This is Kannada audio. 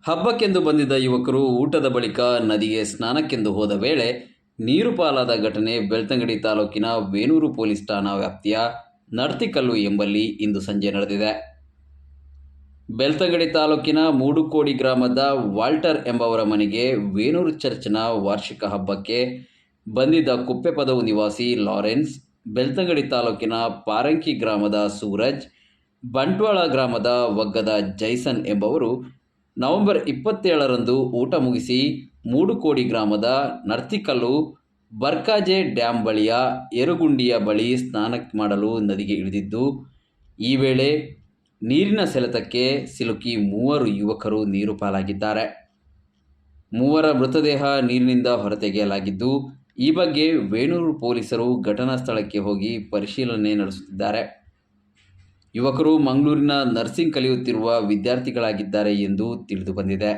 ಹಬ್ಬಕ್ಕೆಂದು ಬಂದಿದ್ದ ಯುವಕರು ಊಟದ ಬಳಿಕ ನದಿಗೆ ಸ್ನಾನಕ್ಕೆಂದು ಹೋದ ವೇಳೆ ನೀರು ಪಾಲಾದ ಘಟನೆ ಬೆಳ್ತಂಗಡಿ ತಾಲೂಕಿನ ವೇಣೂರು ಪೊಲೀಸ್ ಠಾಣಾ ವ್ಯಾಪ್ತಿಯ ನಡ್ತಿಕಲ್ಲು ಎಂಬಲ್ಲಿ ಇಂದು ಸಂಜೆ ನಡೆದಿದೆ. ಬೆಳ್ತಂಗಡಿ ತಾಲೂಕಿನ ಮೂಡುಕೋಡಿ ಗ್ರಾಮದ ವಾಲ್ಟರ್ ಎಂಬವರ ಮನೆಗೆ ವೇಣೂರು ಚರ್ಚ್ನ ವಾರ್ಷಿಕ ಹಬ್ಬಕ್ಕೆ ಬಂದಿದ್ದ ಕುಪ್ಪೆಪದವು ನಿವಾಸಿ ಲಾರೆನ್ಸ್, ಬೆಳ್ತಂಗಡಿ ತಾಲೂಕಿನ ಪಾರಂಕಿ ಗ್ರಾಮದ ಸೂರಜ್, ಬಂಟ್ವಾಳ ಗ್ರಾಮದ ವಗ್ಗದ ಜೈಸನ್ ಎಂಬವರು ನವೆಂಬರ್ 27ರಂದು ಊಟ ಮುಗಿಸಿ ಮೂಡುಕೋಡಿ ಗ್ರಾಮದ ನಡ್ತಿಕಲ್ಲು ಬರ್ಕಾಜೆ ಡ್ಯಾಂ ಬಳಿಯ ಏರುಗುಂಡಿಯ ಬಳಿ ಸ್ನಾನ ಮಾಡಲು ನದಿಗೆ ಇಳಿದಿದ್ದು, ಈ ವೇಳೆ ನೀರಿನ ಸೆಳೆತಕ್ಕೆ ಸಿಲುಕಿ 3 ಯುವಕರು ನೀರು ಪಾಲಾಗಿದ್ದಾರೆ. 3 ಮೃತದೇಹ ನೀರಿನಿಂದ ಹೊರತೆಗೆಯಲಾಗಿದ್ದು, ಈ ಬಗ್ಗೆ ವೇಣೂರು ಪೊಲೀಸರು ಘಟನಾ ಸ್ಥಳಕ್ಕೆ ಹೋಗಿ ಪರಿಶೀಲನೆ ನಡೆಸುತ್ತಿದ್ದಾರೆ. ಯುವಕರು ಮಂಗಳೂರಿನ ನರ್ಸಿಂಗ್ ಕಲಿಯುತ್ತಿರುವ ವಿದ್ಯಾರ್ಥಿಗಳಾಗಿದ್ದಾರೆ ಎಂದು ತಿಳಿದುಬಂದಿದೆ.